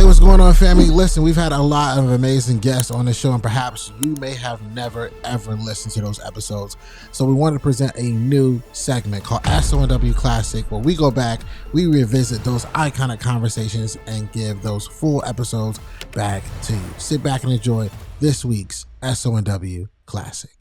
what's going on, family? Listen, we've had a lot of amazing guests on the show, and perhaps you may have never, ever listened to those episodes. So we wanted to present a new segment called SONW Classic, where we go back, we revisit those iconic conversations, and give those full episodes back to you. Sit back and enjoy this week's SONW Classic.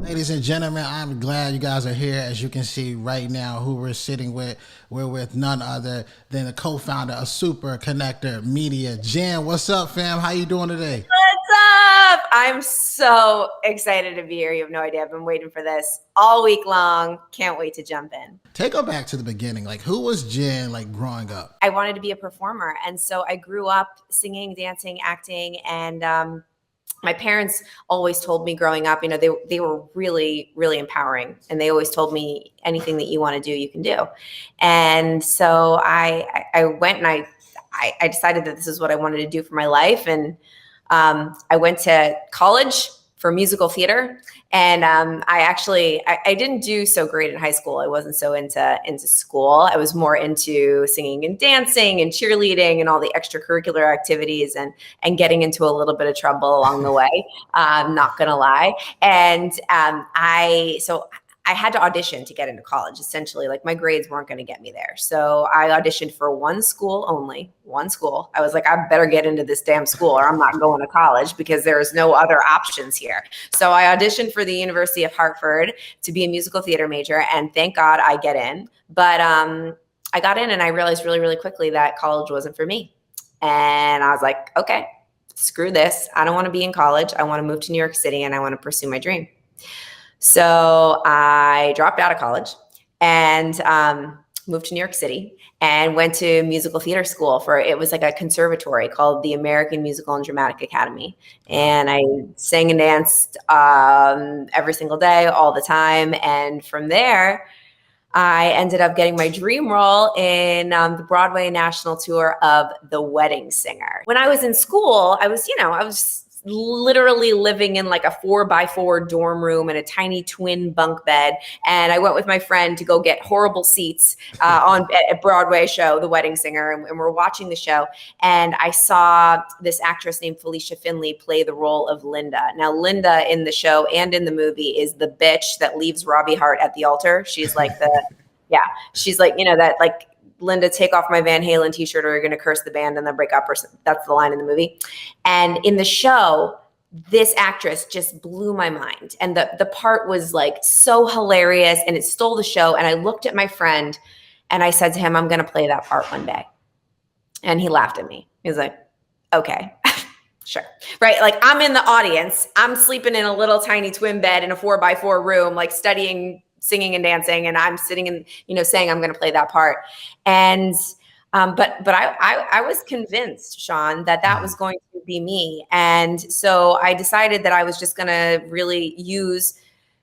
Ladies and gentlemen, I'm glad you guys are here. As you can see right now, who we're sitting with, we're with none other than the co-founder of Super Connector Media, Jen. What's up, fam? How you doing today? What's up? I'm so excited to be here. You have no idea. I've been waiting for this all week long. Can't wait to jump in. Take us back to the beginning. Like, who was Jen, like, growing up? I wanted to be a performer. And so I grew up singing, dancing, acting, and my parents always told me growing up, they were really, really empowering. And they always told me anything that you want to do, you can do. And so I went and I decided that this is what I wanted to do for my life. And I went to college for musical theater. And I didn't do so great in high school. I wasn't so into school. I was more into singing and dancing and cheerleading and all the extracurricular activities and getting into a little bit of trouble along the way. I'm not gonna lie. And I had to audition to get into college, essentially. Like, my grades weren't going to get me there. So I auditioned for one school only, one school. I was like, I better get into this damn school or I'm not going to college because there's no other options here. So I auditioned for the University of Hartford to be a musical theater major. And thank God I get in. But I got in and I realized really, really quickly that college wasn't for me. And I was like, okay, screw this. I don't want to be in college. I want to move to New York City and I want to pursue my dream. So I dropped out of college and moved to New York City and went to musical theater school it was like a conservatory called the American Musical and Dramatic Academy. And I sang and danced every single day, all the time. And from there, I ended up getting my dream role in the Broadway national tour of The Wedding Singer. When I was in school, I was literally living in like a 4x4 dorm room in a tiny twin bunk bed. And I went with my friend to go get horrible seats on a Broadway show, The Wedding Singer. And we're watching the show. And I saw this actress named Felicia Finley play the role of Linda. Now, Linda in the show and in the movie is the bitch that leaves Robbie Hart at the altar. She's like she's like, that like, Linda, take off my Van Halen t-shirt or you're going to curse the band and then break up. Or that's the line in the movie. And in the show, this actress just blew my mind. And the part was like so hilarious and it stole the show. And I looked at my friend and I said to him, I'm going to play that part one day. And he laughed at me. He was like, okay, sure. Right. Like, I'm in the audience. I'm sleeping in a little tiny twin bed in a 4x4 room, like studying singing and dancing, and I'm sitting and saying I'm going to play that part. And but I was convinced, Shawn, that was going to be me. And so I decided that I was just going to really use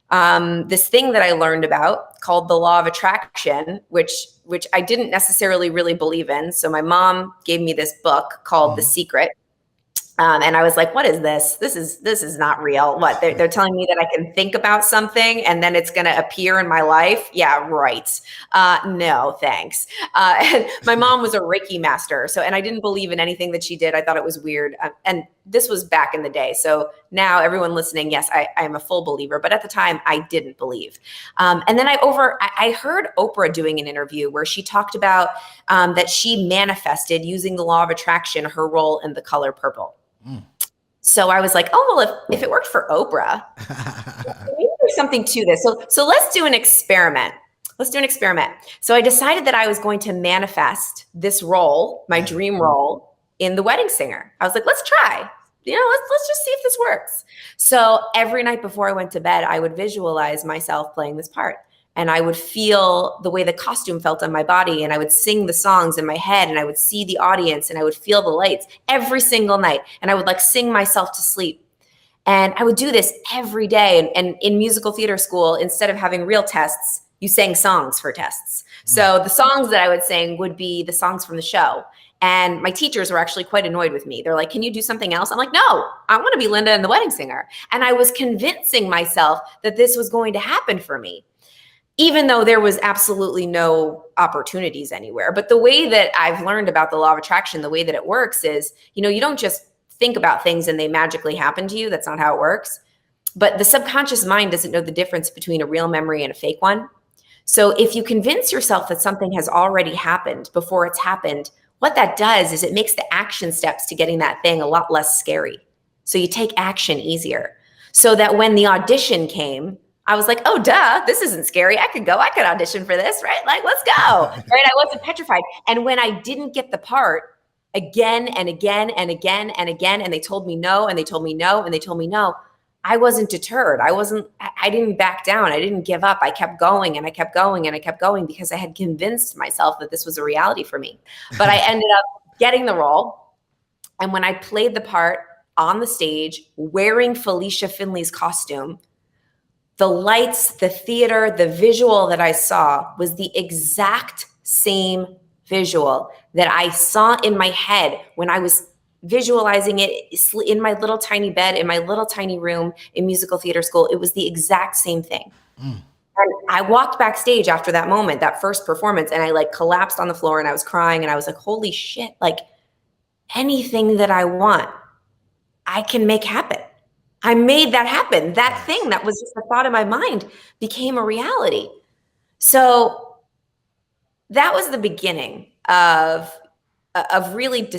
this thing that I learned about called the law of attraction, which I didn't necessarily really believe in. So my mom gave me this book called The Secret. And I was like, what is this? This is not real. What? They're telling me that I can think about something and then it's going to appear in my life? Yeah, right. No, thanks. And my mom was a Reiki master. And I didn't believe in anything that she did. I thought it was weird. And this was back in the day. So now everyone listening, yes, I am a full believer. But at the time, I didn't believe. And then I heard Oprah doing an interview where she talked about that she manifested using the law of attraction, her role in The Color Purple. So I was like, oh, well, if it worked for Oprah, maybe there's something to this. So let's do an experiment. So I decided that I was going to manifest this role, my dream role, in The Wedding Singer. I was like, let's try. Let's just see if this works. So every night before I went to bed, I would visualize myself playing this part. And I would feel the way the costume felt on my body. And I would sing the songs in my head and I would see the audience and I would feel the lights every single night. And I would like sing myself to sleep. And I would do this every day. And in musical theater school, instead of having real tests, you sang songs for tests. So the songs that I would sing would be the songs from the show. And my teachers were actually quite annoyed with me. They're like, can you do something else? I'm like, no, I want to be Linda in The Wedding Singer. And I was convincing myself that this was going to happen for me. even though there was absolutely no opportunities anywhere. But the way that I've learned about the law of attraction, the way that it works is, you don't just think about things and they magically happen to you. That's not how it works. But the subconscious mind doesn't know the difference between a real memory and a fake one. So if you convince yourself that something has already happened before it's happened, what that does is it makes the action steps to getting that thing a lot less scary. So you take action easier. So that when the audition came, I was like, oh, duh, this isn't scary. I could audition for this, right? Like, let's go, right? I wasn't petrified. And when I didn't get the part again and again and again and again, and they told me no, and they told me no, and they told me no, I wasn't deterred. I didn't back down. I didn't give up. I kept going and I kept going and I kept going because I had convinced myself that this was a reality for me. But I ended up getting the role. And when I played the part on the stage, wearing Felicia Finley's costume, the lights, the theater, the visual that I saw was the exact same visual that I saw in my head when I was visualizing it in my little tiny bed, in my little tiny room in musical theater school. It was the exact same thing. And I walked backstage after that moment, that first performance, and I like collapsed on the floor and I was crying and I was like, holy shit, like anything that I want, I can make happen. I made that happen. That thing that was just a thought in my mind became a reality. So that was the beginning of really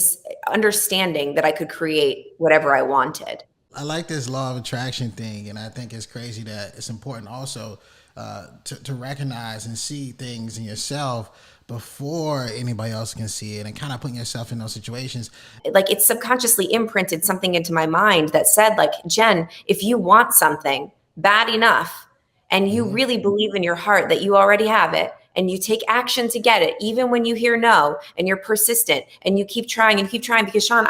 understanding that I could create whatever I wanted. I like this law of attraction thing, and I think it's crazy that it's important also to recognize and see things in yourself before anybody else can see it, and kind of putting yourself in those situations. Like, it subconsciously imprinted something into my mind that said, like, Jen, if you want something bad enough and you really believe in your heart that you already have it, and you take action to get it, even when you hear no, and you're persistent and you keep trying and keep trying, because Shawn,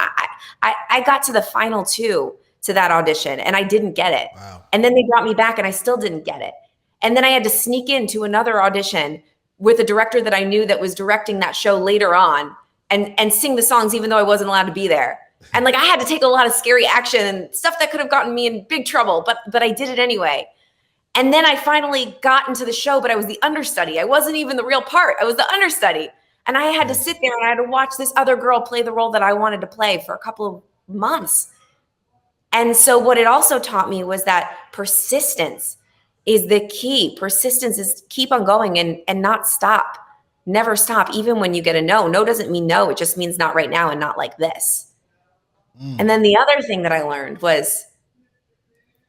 I got to the final two to that audition and I didn't get it. Wow. And then they brought me back and I still didn't get it. And then I had to sneak into another audition with a director that I knew that was directing that show later on and sing the songs, even though I wasn't allowed to be there. And like, I had to take a lot of scary action and stuff that could have gotten me in big trouble, but I did it anyway. And then I finally got into the show, but I was the understudy. I wasn't even the real part. I was the understudy. And I had to sit there and I had to watch this other girl play the role that I wanted to play for a couple of months. And so what it also taught me was that persistence is the key. Persistence is keep on going and not stop. Never stop, even when you get a no. No doesn't mean no. It just means not right now and not like this. And then the other thing that I learned was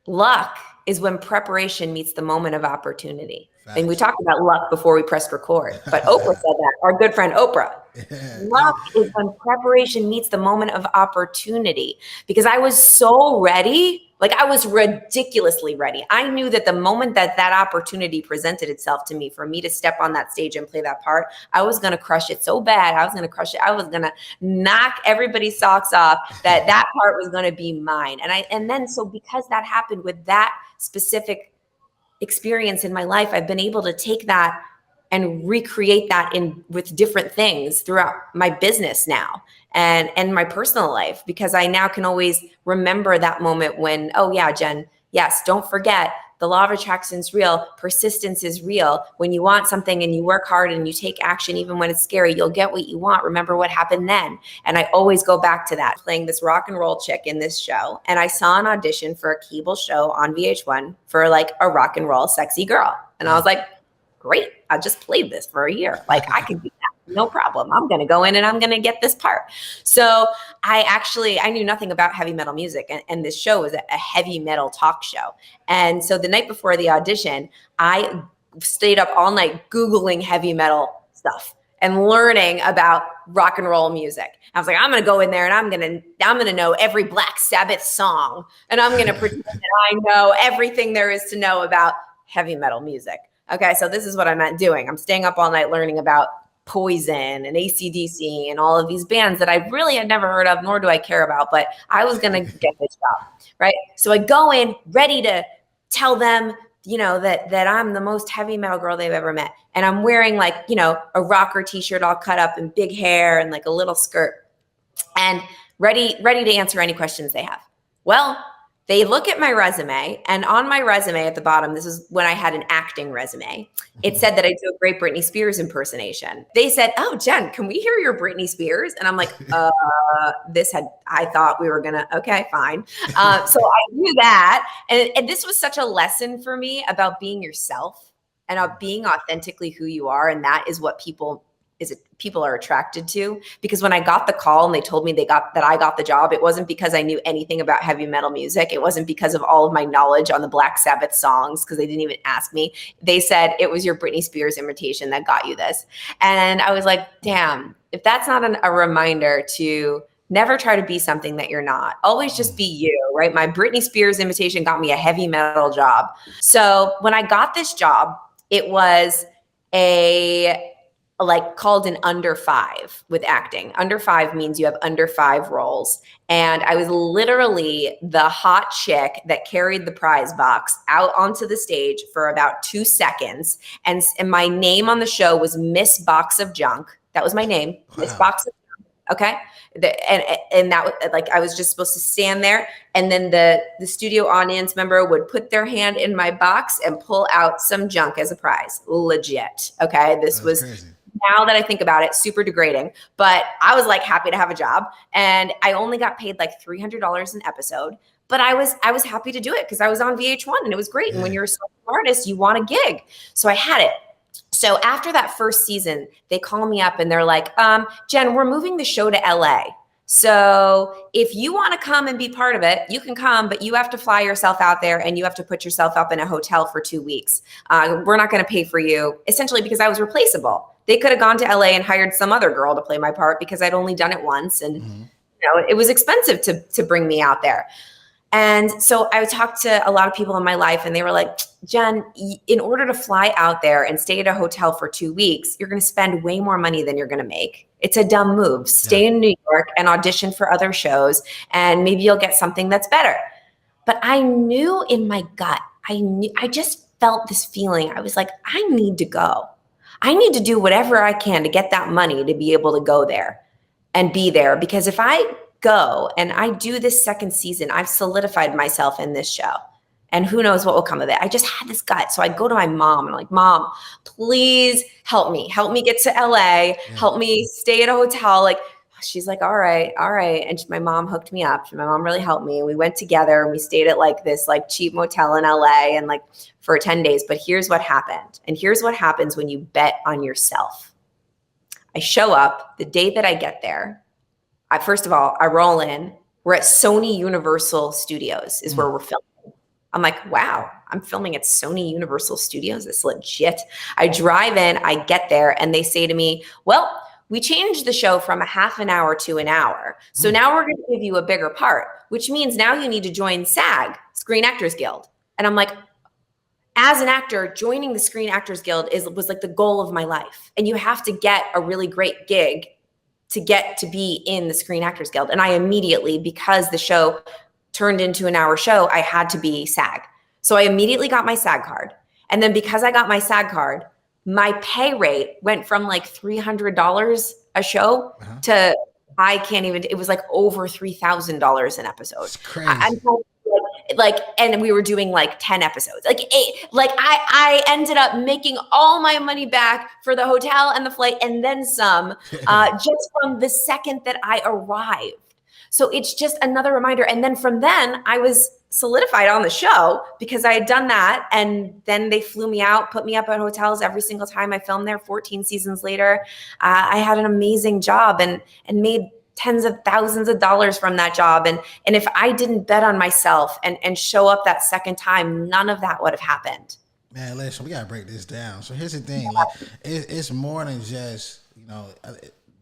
luck is when preparation meets the moment of opportunity. Facts. And we talked about luck before we pressed record, but Oprah said that, our good friend Oprah. Yeah. Luck is when preparation meets the moment of opportunity, because I was so ready. Like, I was ridiculously ready. I knew that the moment that that opportunity presented itself to me for me to step on that stage and play that part, I was going to crush it so bad. I was going to crush it. I was going to knock everybody's socks off, that part was going to be mine. And then so because that happened with that specific experience in my life, I've been able to take that and recreate that with different things throughout my business now and my personal life, because I now can always remember that moment when, oh yeah, Jen, yes, don't forget, the law of attraction is real. Persistence is real. When you want something and you work hard and you take action, even when it's scary, you'll get what you want. Remember what happened then. And I always go back to that, playing this rock and roll chick in this show. And I saw an audition for a cable show on VH1 for like a rock and roll sexy girl. And I was like, great, I just played this for a year. Like, I could do that, no problem. I'm going to go in and I'm going to get this part. So I knew nothing about heavy metal music. And this show was a heavy metal talk show. And so the night before the audition, I stayed up all night Googling heavy metal stuff and learning about rock and roll music. I was like, I'm going to go in there and I'm going to know every Black Sabbath song. And I'm going to pretend that I know everything there is to know about heavy metal music. Okay, so this is what I'm doing. I'm staying up all night learning about Poison and AC/DC and all of these bands that I really had never heard of, nor do I care about, but I was going to get this job, right? So I go in ready to tell them, that I'm the most heavy metal girl they've ever met. And I'm wearing like, a rocker t-shirt all cut up and big hair and like a little skirt and ready to answer any questions they have. Well, They look at my resume, and on my resume at the bottom, this is when I had an acting resume. It said that I do a great Britney Spears impersonation. They said, "Oh, Jen, can we hear your Britney Spears?" And I'm like, I thought we were gonna, okay, fine. So I knew that. And this was such a lesson for me about being yourself and about being authentically who you are. And that is what people are attracted to. Because when I got the call and they told me I got the job, it wasn't because I knew anything about heavy metal music. It wasn't because of all of my knowledge on the Black Sabbath songs, because they didn't even ask me. They said it was your Britney Spears imitation that got you this. And I was like, damn, if that's not a reminder to never try to be something that you're not. Always just be you, right? My Britney Spears imitation got me a heavy metal job. So when I got this job, it was called an under 5 with acting. Under 5 means you have under 5 roles. And I was literally the hot chick that carried the prize box out onto the stage for about 2 seconds. And my name on the show was Miss Box of Junk. That was my name, wow. Miss Box of Junk. Okay. And that was like, I was just supposed to stand there. And then the studio audience member would put their hand in my box and pull out some junk as a prize. Legit. Okay. This was crazy. Now that I think about it, super degrading, but I was like happy to have a job, and I only got paid like $300 an episode, but I was happy to do it because I was on VH1 and it was great. Yeah. And when you're a solo artist, you want a gig. So I had it. So after that first season, they call me up and they're like, Jen, we're moving the show to LA. So if you want to come and be part of it, you can come, but you have to fly yourself out there and you have to put yourself up in a hotel for 2 weeks. We're not going to pay for you, essentially because I was replaceable. They could have gone to LA and hired some other girl to play my part because I'd only done it once. And it was expensive to bring me out there. And so I talked to a lot of people in my life and they were like, Jen, in order to fly out there and stay at a hotel for 2 weeks, you're going to spend way more money than you're going to make. It's a dumb move. Stay in New York and audition for other shows, and maybe you'll get something that's better. But I knew in my gut, I just felt this feeling. I was like, I need to go. I need to do whatever I can to get that money to be able to go there and be there. Because if I go and I do this second season, I've solidified myself in this show. And who knows what will come of it. I just had this gut. So I go to my mom and I'm like, Mom, please help me. Help me get to LA. Help me stay at a hotel. Like, she's like, all right. And my mom hooked me up. My mom really helped me. We went together and we stayed at like this like cheap motel in LA and like for 10 days. But here's what happened. And here's what happens when you bet on yourself. I show up the day that I get there. First of all, I roll in. We're at Sony Universal Studios is where we're filming. I'm like, wow, I'm filming at Sony Universal Studios. It's legit. I drive in, I get there, and they say to me, well, we changed the show from a half an hour to an hour. So now we're going to give you a bigger part, which means now you need to join SAG, Screen Actors Guild. And I'm like, as an actor, joining the Screen Actors Guild was like the goal of my life. And you have to get a really great gig to get to be in the Screen Actors Guild. And I immediately, because the show turned into an hour show, I had to be SAG. So I immediately got my SAG card. And then because I got my SAG card, my pay rate went from like $300 a show to it was like over $3,000 an episode. It's crazy. And we were doing like 10 episodes, I ended up making all my money back for the hotel and the flight and then some, just from the second that I arrived. So it's just another reminder. And then from then I was solidified on the show because I had done that. And then they flew me out, put me up at hotels every single time I filmed there. 14 seasons later, I had an amazing job and made tens of thousands of dollars from that job. And if I didn't bet on myself and show up that second time, none of that would have happened. Man, listen, we got to break this down. So here's the thing. Like, it's more than just,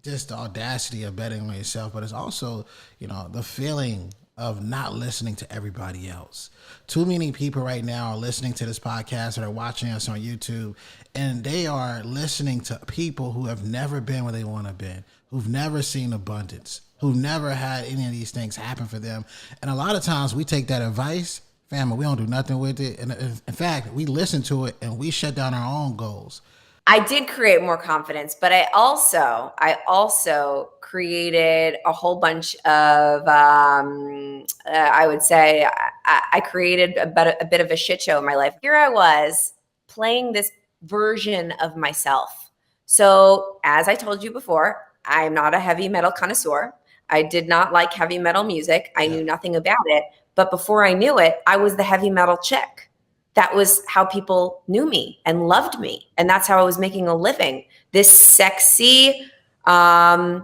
just the audacity of betting on yourself, but it's also, the feeling of not listening to everybody else. Too many people right now are listening to this podcast or they're watching us on YouTube, and they are listening to people who have never been where they want to be, who've never seen abundance, who've never had any of these things happen for them. And a lot of times we take that advice, family, we don't do nothing with it. And in fact, we listen to it and we shut down our own goals. I did create more confidence, but I also created a whole bunch of, I would say, I created a bit of a shit show in my life. Here I was playing this version of myself. So as I told you before, I'm not a heavy metal connoisseur. I did not like heavy metal music. I knew nothing about it. But before I knew it, I was the heavy metal chick. That was how people knew me and loved me. And that's how I was making a living. This sexy, I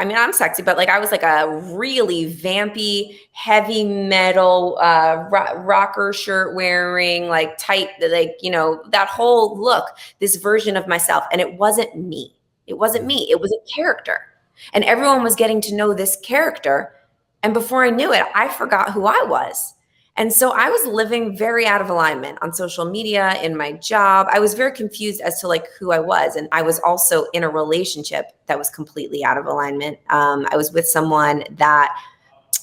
mean, I'm sexy, but like I was like a really vampy, heavy metal, rocker shirt wearing, like tight, like, you know, that whole look, this version of myself. And it wasn't me. It wasn't me. It was a character. And everyone was getting to know this character. And before I knew it, I forgot who I was. And so I was living very out of alignment on social media, in my job. I was very confused as to like who I was. And I was also in a relationship that was completely out of alignment. I was with someone that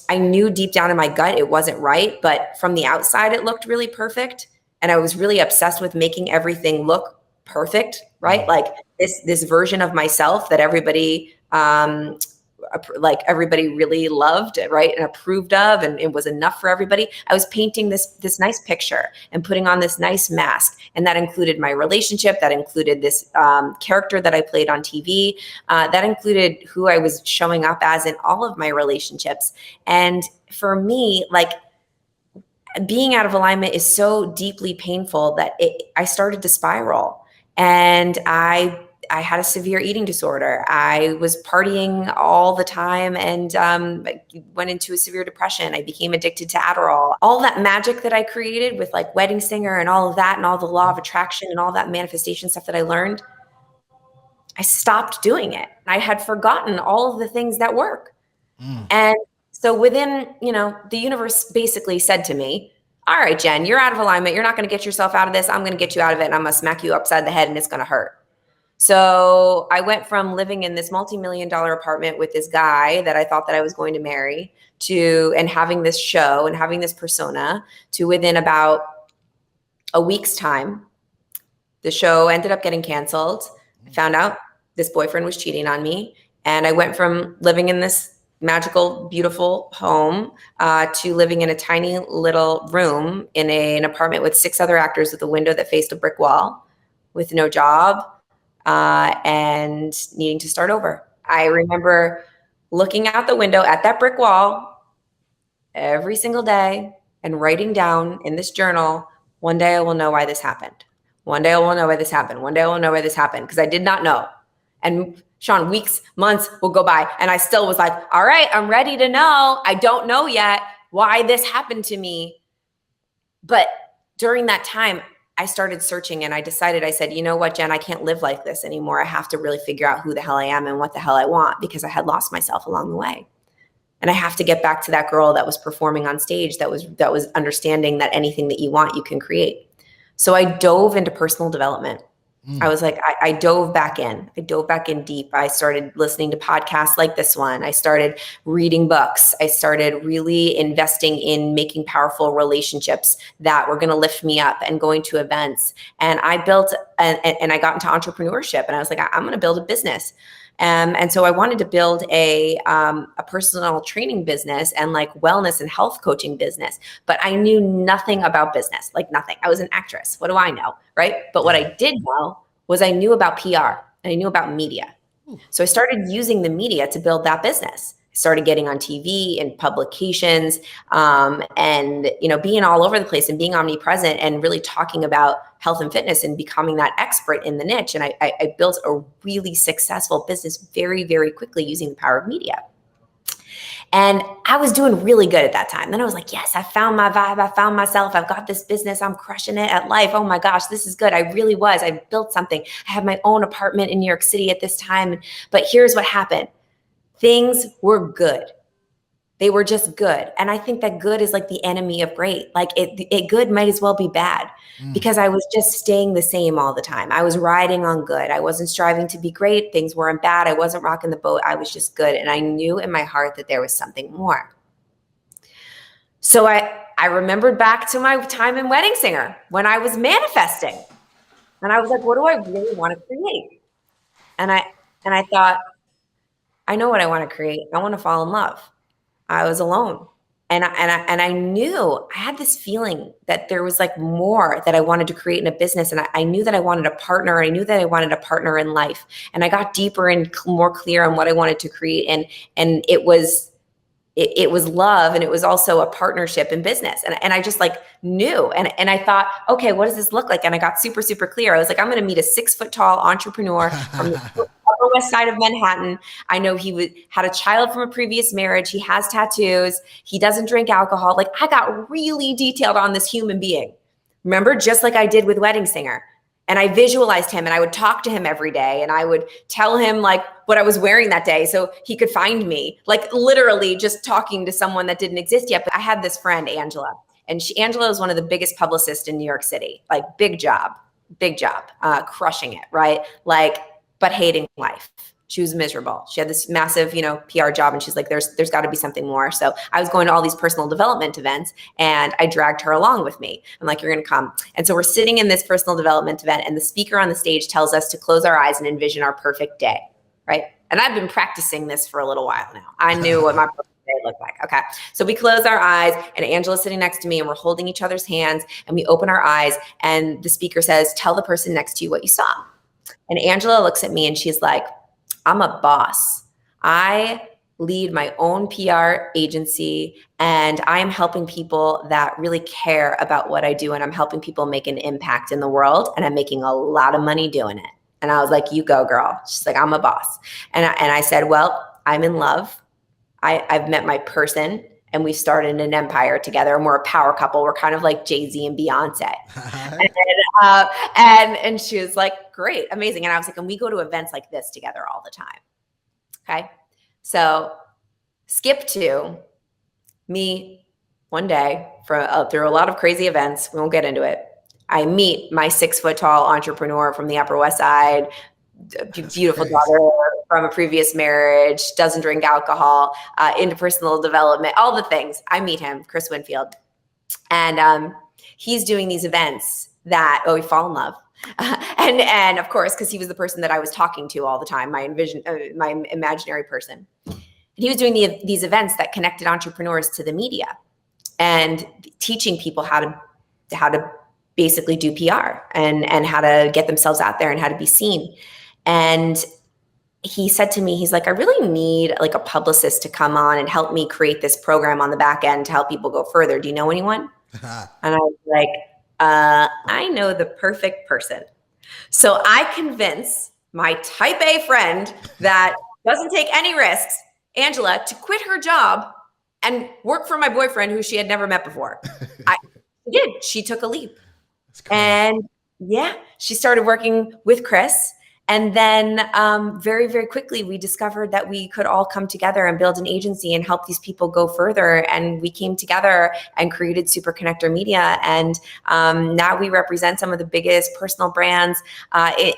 I knew deep down in my gut it wasn't right, but from the outside it looked really perfect. And I was really obsessed with making everything look perfect, right? Like this version of myself that everybody everybody really loved, right, and approved of, and it was enough for everybody. I was painting this nice picture and putting on this nice mask, and that included my relationship, that included this character that I played on TV, that included who I was showing up as in all of my relationships. And for me, like, being out of alignment is so deeply painful that I started to spiral, and I had a severe eating disorder. I was partying all the time and went into a severe depression. I became addicted to Adderall. All that magic that I created with like Wedding Singer and all of that and all the law of attraction and all that manifestation stuff that I learned, I stopped doing it. I had forgotten all of the things that work. And so within, the universe basically said to me, all right, Jen, you're out of alignment. You're not going to get yourself out of this. I'm going to get you out of it, and I'm going to smack you upside the head, and it's going to hurt. So I went from living in this multi-million-dollar apartment with this guy that I thought that I was going to marry and having this show and having this persona, to within about a week's time, the show ended up getting canceled. I found out this boyfriend was cheating on me. And I went from living in this magical, beautiful home to living in a tiny little room in an apartment with 6 other actors with a window that faced a brick wall, with no job, and needing to start over. I remember looking out the window at that brick wall every single day and writing down in this journal, one day I will know why this happened. One day I will know why this happened. One day I will know why this happened, because I did not know. And Shawn, weeks, months will go by, and I still was like, all right, I'm ready to know. I don't know yet why this happened to me. But during that time, I started searching, and I said, you know what, Jen, I can't live like this anymore. I have to really figure out who the hell I am and what the hell I want, because I had lost myself along the way. And I have to get back to that girl that was performing on stage, that was understanding that anything that you want, you can create. So I dove into personal development. I was like, I dove back in. I dove back in deep. I started listening to podcasts like this one. I started reading books. I started really investing in making powerful relationships that were going to lift me up, and going to events. And I built, and I got into entrepreneurship, and I was like, I'm going to build a business. And so I wanted to build a personal training business and like wellness and health coaching business, but I knew nothing about business, like nothing. I was an actress. What do I know, right? But what I did know was I knew about PR, and I knew about media. So I started using the media to build that business. I started getting on TV and publications, and being all over the place and being omnipresent, and really talking about health and fitness and becoming that expert in the niche. And I built a really successful business very, very quickly using the power of media. And I was doing really good at that time. Then I was like, yes, I found my vibe. I found myself. I've got this business. I'm crushing it at life. Oh my gosh, this is good. I really was. I built something. I had my own apartment in New York City at this time. But here's what happened. Things were good. They were just good. And I think that good is like the enemy of great. Like it good might as well be bad, because I was just staying the same all the time. I was riding on good. I wasn't striving to be great. Things weren't bad. I wasn't rocking the boat. I was just good. And I knew in my heart that there was something more. So I remembered back to my time in Wedding Singer when I was manifesting. And I was like, what do I really want to create? And I thought, I know what I want to create. I want to fall in love. I was alone. And I knew I had this feeling that there was like more that I wanted to create in a business. And I knew that I wanted a partner. I knew that I wanted a partner in life. And I got deeper and more clear on what I wanted to create. And it was love, and it was also a partnership in business. And I just like knew, and I thought, okay, what does this look like? And I got super, super clear. I was like, I'm going to meet a 6-foot-tall entrepreneur from the Upper West Side of Manhattan. I know he had a child from a previous marriage. He has tattoos. He doesn't drink alcohol. Like, I got really detailed on this human being. Remember, just like I did with Wedding Singer. And I visualized him, and I would talk to him every day, and I would tell him like what I was wearing that day so he could find me, like literally just talking to someone that didn't exist yet. But I had this friend, Angela, and Angela was one of the biggest publicists in New York City, like big job, crushing it, right? Like, but hating life. She was miserable. She had this massive, PR job, and she's like, there's got to be something more. So I was going to all these personal development events, and I dragged her along with me. I'm like, you're going to come. And so we're sitting in this personal development event, and the speaker on the stage tells us to close our eyes and envision our perfect day, right? And I've been practicing this for a little while now. I knew what my perfect day looked like. Okay. So we close our eyes, and Angela's sitting next to me, and we're holding each other's hands, and we open our eyes, and the speaker says, tell the person next to you what you saw. And Angela looks at me, and she's like, I'm a boss. I lead my own PR agency, and I am helping people that really care about what I do. And I'm helping people make an impact in the world, and I'm making a lot of money doing it. And I was like, you go, girl. She's like, I'm a boss. And I said, well, I'm in love. I've met my person, and we've started an empire together, and we're a power couple. We're kind of like Jay-Z and Beyonce. And she was like, great, amazing. And I was like, and we go to events like this together all the time. Okay. So skip to me one day through a lot of crazy events. We won't get into it. I meet my 6-foot-tall entrepreneur from the Upper West Side, beautiful daughter from a previous marriage, doesn't drink alcohol, into personal development, all the things. I meet him, Chris Winfield. And he's doing these events that, we fall in love. And of course, because he was the person that I was talking to all the time, my imaginary person. And he was doing these events that connected entrepreneurs to the media and teaching people how to basically do PR and how to get themselves out there and how to be seen. And he said to me, he's like, I really need like a publicist to come on and help me create this program on the back end to help people go further. Do you know anyone? And I was like, I know the perfect person. So I convince my type A friend that doesn't take any risks, Angela, to quit her job and work for my boyfriend who she had never met before. She did. She took a leap. Cool. And she started working with Chris. And then very, very quickly, we discovered that we could all come together and build an agency and help these people go further. And we came together and created Super Connector Media. And now we represent some of the biggest personal brands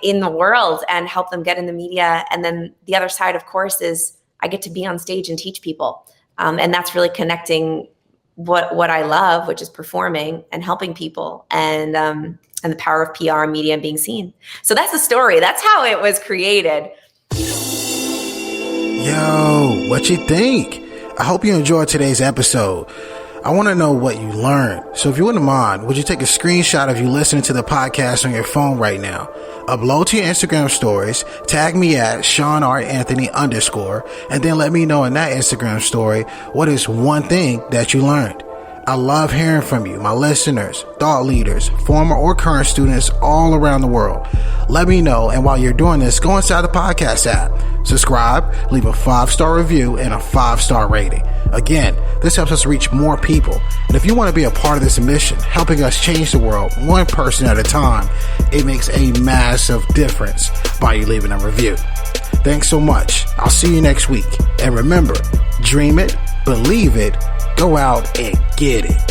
in the world and help them get in the media. And then the other side, of course, is I get to be on stage and teach people. And that's really connecting what I love, which is performing and helping people. And the power of PR and media and being seen. So that's the story. That's how it was created. Yo, what you think? I hope you enjoyed today's episode. I want to know what you learned. So if you wouldn't mind, would you take a screenshot of you listening to the podcast on your phone right now? Upload to your Instagram stories, tag me at Shawn R. Anthony _ and then let me know in that Instagram story what is one thing that you learned. I love hearing from you, my listeners, thought leaders, former or current students all around the world. Let me know, and while you're doing this, go inside the podcast app, subscribe, leave a 5-star review and a 5-star rating. Again, this helps us reach more people. And if you want to be a part of this mission, helping us change the world one person at a time, it makes a massive difference by you leaving a review. Thanks so much. I'll see you next week. And remember, dream it, believe it, go out and get it.